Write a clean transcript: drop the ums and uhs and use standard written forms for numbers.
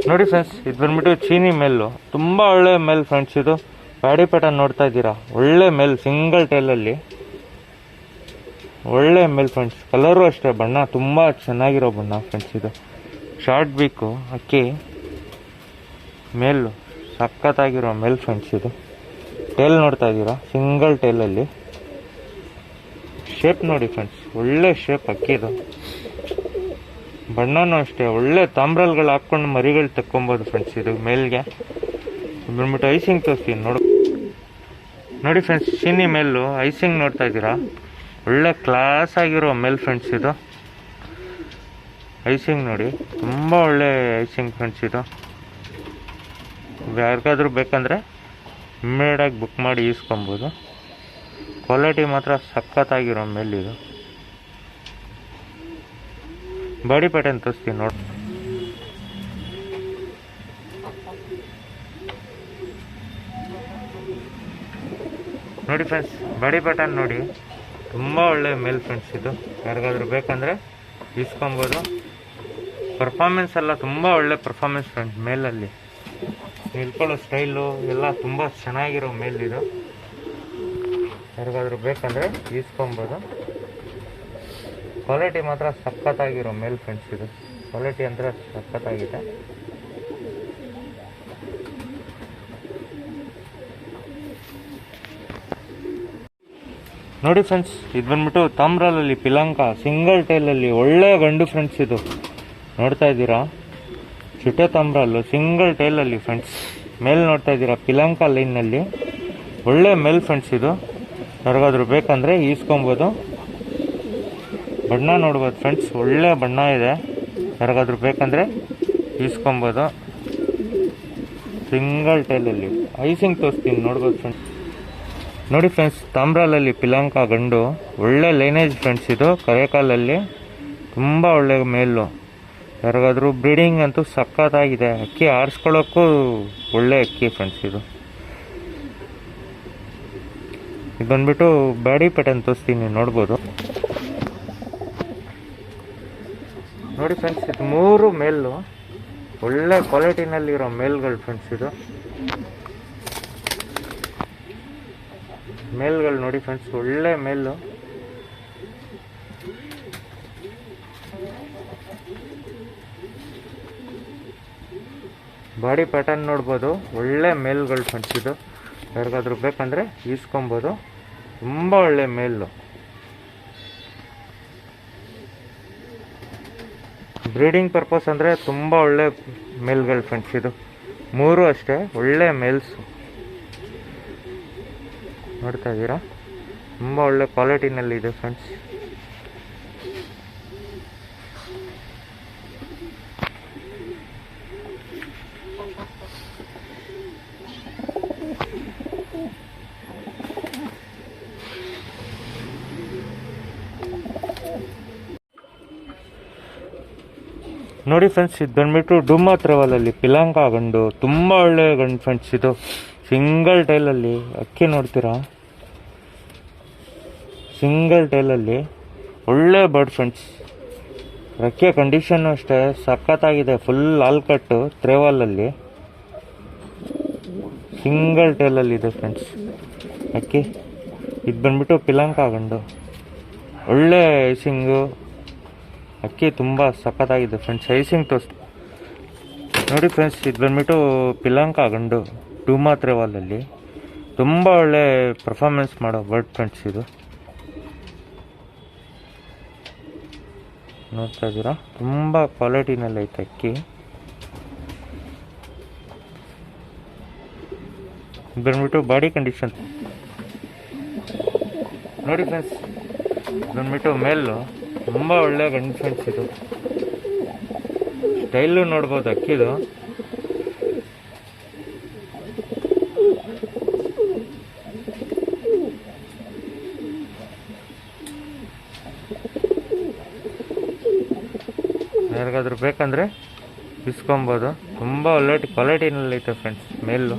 ನೋಡಿ ಫ್ರೆಂಡ್ಸ್, ಇದು ಬಂದ್ಬಿಟ್ಟು ಚೀನಿ ಮೇಲು, ತುಂಬ ಒಳ್ಳೆ ಮೇಲ್ ಫ್ರೆಂಡ್ಸ್. ಇದು ಪ್ಯಾಡಿ ಪ್ಯಾಟರ್ನ್ ನೋಡ್ತಾ ಇದ್ದೀರಾ, ಒಳ್ಳೆ ಮೇಲ್, ಸಿಂಗಲ್ ಟೈಲಲ್ಲಿ ಒಳ್ಳೆ ಮೇಲ್ ಫ್ರೆಂಡ್ಸ್. ಕಲರು ಅಷ್ಟೇ, ಬಣ್ಣ ತುಂಬ ಚೆನ್ನಾಗಿರೋ ಬಣ್ಣ ಫ್ರೆಂಡ್ಸ್. ಇದು ಶಾರ್ಟ್ ಬೀಕು ಅಕ್ಕಿ ಮೇಲು, ಸಖತ್ತಾಗಿರೋ ಮೇಲ್ ಫ್ರೆಂಡ್ಸ್. ಇದು ಟೇಲ್ ನೋಡ್ತಾ ಇದ್ದೀರಾ, ಸಿಂಗಲ್ ಟೇಲಲ್ಲಿ. ಶೇಪ್ ನೋಡಿ ಫ್ರೆಂಡ್ಸ್, ಒಳ್ಳೆ ಶೇಪ್ ಅಕ್ಕಿದು. ಬಣ್ಣನೂ ಅಷ್ಟೇ, ಒಳ್ಳೆ ತಾಮ್ರಲ್ಗಳು ಹಾಕ್ಕೊಂಡು ಮರಿಗಳು ತಕ್ಕೊಬೋದು ಫ್ರೆಂಡ್ಸ್. ಇದು ಮೇಲ್ಗೆ ಬಂದ್ಬಿಟ್ಟು ಐಸಿಂಗ್ ತೋರಿಸ್ತೀನಿ ನೋಡಿ ಫ್ರೆಂಡ್ಸ್. ಚೀನಿ ಮೇಲು ಐಸಿಂಗ್ ನೋಡ್ತಾ ಇದ್ದೀರಾ, ಒಳ್ಳೆ ಕ್ಲಾಸ್ ಆಗಿರೋ ಮೇಲ್ ಫ್ರೆಂಡ್ಸ್. ಇದು ಐಸಿಂಗ್ ನೋಡಿ, ತುಂಬ ಒಳ್ಳೆ ಐಸಿಂಗ್ ಫ್ರೆಂಡ್ಸ್. ಇದು ಯಾರಿಗಾದ್ರೂ ಬೇಕಂದರೆ ಇಮ್ಮಿಡಿಯೇಟಾಗಿ ಬುಕ್ ಮಾಡಿ ಈಸ್ಕೊಬೋದು. ಕ್ವಾಲಿಟಿ ಮಾತ್ರ ಸಖತ್ತಾಗಿರೋ ಮೇಲ್. ಇದು ಬಾಡಿ ಪ್ಯಾಟರ್ನ್ ತೋರಿಸ್ತೀನಿ ನೋಡಿ ಫ್ರೆಂಡ್ಸ್. ಬಾಡಿ ಪ್ಯಾಟರ್ನ್ ನೋಡಿ, ತುಂಬ ಒಳ್ಳೆ ಮೇಲ್ ಫ್ರೆಂಡ್ಸ್. ಇದು ಯಾರಿಗಾದ್ರೂ ಬೇಕಂದರೆ ಇಸ್ಕೊಬೋದು. ಪರ್ಫಾರ್ಮೆನ್ಸ್ ಎಲ್ಲ ತುಂಬ ಒಳ್ಳೆ ಪರ್ಫಾರ್ಮೆನ್ಸ್ ಫ್ರೆಂಡ್ಸ್. ಮೇಲಲ್ಲಿ ನಿಲ್ಕೊಳ್ಳೋ ಸ್ಟೈಲು ಎಲ್ಲ ತುಂಬ ಚೆನ್ನಾಗಿರೋ ಮೇಲ್. ಇದು ಯಾರಿಗಾದ್ರೂ ಬೇಕಂದರೆ ಇಸ್ಕೊಬೋದು. ಕ್ವಾಲಿಟಿ ಮಾತ್ರ ಸಖತ್ತಾಗಿರೋ ಮೇಲ್ ಫ್ರೆಂಡ್ಸ್. ಇದು ಕ್ವಾಲಿಟಿ ಅಂದರೆ ಸಖತ್ತಾಗಿದೆ. ನೋಡಿ ಫ್ರೆಂಡ್ಸ್, ಇದು ಬಂದ್ಬಿಟ್ಟು ತಾಮ್ರಲಲ್ಲಿ ಪಿಲಂಕ, ಸಿಂಗಲ್ ಟೈಲಲ್ಲಿ ಒಳ್ಳೆ ಗಂಡು ಫ್ರೆಂಡ್ಸ್. ಇದು ನೋಡ್ತಾ ಇದ್ದೀರಾ, ಚಿಟ್ಟೆ ತಾಮ್ರಲ್ಲು ಸಿಂಗಲ್ ಟೈಲಲ್ಲಿ ಫ್ರೆಂಡ್ಸ್. ಮೇಲ್ ನೋಡ್ತಾ ಇದ್ದೀರಾ, ಪಿಲಂಕ ಲೈನ್ನಲ್ಲಿ ಒಳ್ಳೆ ಮೇಲ್ ಫ್ರೆಂಡ್ಸ್. ಇದು ಯಾರಿಗಾದ್ರೂ ಬೇಕಂದರೆ ಈಸ್ಕೊಬೋದು. ಬಣ್ಣ ನೋಡ್ಬೋದು ಫ್ರೆಂಡ್ಸ್, ಒಳ್ಳೆ ಬಣ್ಣ ಇದೆ. ಯಾರಿಗಾದ್ರೂ ಬೇಕಂದರೆ ಈಸ್ಕೊಬೋದು. ಸಿಂಗಲ್ ಟೈಲಲ್ಲಿ ಐಸಿಂಗ್ ತೋರಿಸ್ತೀನಿ ನೋಡ್ಬೋದು ಫ್ರೆಂಡ್ಸ್. ನೋಡಿ ಫ್ರೆಂಡ್ಸ್, ತಾಮ್ರಲಲ್ಲಿ ಪಿಲಂಕ ಗಂಡು, ಒಳ್ಳೆ ಲೈನೇಜ್ ಫ್ರೆಂಡ್ಸ್. ಇದು ಕರೆಕಾಲಲ್ಲಿ ತುಂಬ ಒಳ್ಳೆ ಮೇಲು. ಯಾರಿಗಾದ್ರೂ ಬ್ರೀಡಿಂಗ್ ಅಂತೂ ಸಖತ್ತಾಗಿದೆ. ಅಕ್ಕಿ ಆರಿಸ್ಕೊಳ್ಳೋಕ್ಕೂ ಒಳ್ಳೆ ಅಕ್ಕಿ ಫ್ರೆಂಡ್ಸ್. ಇದು ಬಂದ್ಬಿಟ್ಟು ಬಾಡಿ ಪ್ಯಾಟರ್ನ್ ತೋರಿಸ್ತೀನಿ ನೋಡ್ಬೋದು. ನೋಡಿ ಫ್ರೆಂಡ್ಸ್, ಇದು 3 ಮೇಲು ಒಳ್ಳೆ ಕ್ವಾಲಿಟಿನಲ್ಲಿರೋ ಮೇಲ್ಗಳು ಫ್ರೆಂಡ್ಸ್. ಇದು ಮೇಲ್ಗಳು ನೋಡಿ ಫ್ರೆಂಡ್ಸ್, ಒಳ್ಳೆ ಮೇಲು. ಬಾಡಿ ಪ್ಯಾಟರ್ನ್ ನೋಡ್ಬೋದು, ಒಳ್ಳೆ ಮೇಲ್ಗಳು ಫ್ರೆಂಡ್ಸ್. ಇದು ಯಾರಿಗಾದ್ರೂ ಬೇಕಂದರೆ ಈಸ್ಕೊಬೋದು. ತುಂಬ ಒಳ್ಳೆ ಮೇಲು. ಬ್ರೀಡಿಂಗ್ ಪರ್ಪಸ್ ಅಂದರೆ ತುಂಬ ಒಳ್ಳೆ ಮೇಲ್ಗಳು ಫ್ರೆಂಡ್ಸ್. ಇದು 3 ಅಷ್ಟೇ ಒಳ್ಳೆ ಮೇಲ್ಸು. ನೋಡ್ತಾ ಇದ್ದೀರಾ, ತುಂಬ ಒಳ್ಳೆ ಕ್ವಾಲಿಟಿನಲ್ಲಿ ಇದೆ ಫ್ರೆಂಡ್ಸ್. ನೋಡಿ ಫ್ರೆಂಡ್ಸ್, ಇದು ಬಂದ್ಬಿಟ್ಟು ಡುಮ್ಮಾ ತ್ರೆವಲಲ್ಲಿ ಪಿಲಂಕ ಗಂಡು, ತುಂಬ ಒಳ್ಳೆ ಗಂಡು ಫ್ರೆಂಡ್ಸ್. ಇದು ಸಿಂಗಲ್ ಟೈಲಲ್ಲಿ ಅಕ್ಕಿ ನೋಡ್ತೀರಾ, ಸಿಂಗಲ್ ಟೈಲಲ್ಲಿ ಒಳ್ಳೆ ಬರ್ಡ್ ಫ್ರೆಂಡ್ಸ್. ರೆಕ್ಕೆ ಕಂಡೀಷನ್ನು ಅಷ್ಟೇ ಸಖತ್ತಾಗಿದೆ. ಫುಲ್ ಹಾಲ್ ಕಟ್ಟು ತ್ರೆವಲಲ್ಲಿ ಸಿಂಗಲ್ ಟೈಲಲ್ಲಿ ಇದೆ ಫ್ರೆಂಡ್ಸ್ ಅಕ್ಕಿ. ಇದು ಬಂದ್ಬಿಟ್ಟು ಪಿಲಂಕ ಗಂಡು, ಒಳ್ಳೆ ಐಸಿಂಗು ಅಕ್ಕಿ, ತುಂಬ ಸಖತ್ತಾಗಿದೆ ಫ್ರೆಂಡ್ಸ್. ಐಸಿಂಗ್ ನೋಡಿ ಫ್ರೆಂಡ್ಸ್, ಇದು ಬಂದ್ಬಿಟ್ಟು ಪಿಲಂಕ ಗಂಡು, ಡುಮ್ಮಾ ತ್ರೆವಲಲ್ಲಿ ತುಂಬ ಒಳ್ಳೆ ಪರ್ಫಾರ್ಮೆನ್ಸ್ ಮಾಡೋ ಬರ್ಡ್ ಫ್ರೆಂಡ್ಸ್. ಇದು ನೋಡ್ತಾ ಇದ್ದೀರಾ, ತುಂಬ ಕ್ವಾಲಿಟಿನಲ್ಲಿ ಐತೆ ಅಕ್ಕಿ. ಬಂದ್ಬಿಟ್ಟು ಬಾಡಿ ಕಂಡೀಷನ್ ನೋಡಿ ಫ್ರೆಂಡ್ಸ್, ಬಂದ್ಬಿಟ್ಟು ಮೇಲು ತುಂಬ ಒಳ್ಳೆ ಗಂಡು ಫ್ರೆಂಡ್ಸ್. ಇದು ಸ್ಟೈಲು ನೋಡ್ಬೋದು ಅಕ್ಕಿದು. ಯಾರಿಗಾದ್ರೂ ಬೇಕಂದರೆ ಇಸ್ಕೊಬೋದು. ತುಂಬ ಒಳ್ಳೆ ಕ್ವಾಲಿಟಿನಲ್ಲಿ ಐತೆ ಫ್ರೆಂಡ್ಸ್ ಮೇಲು.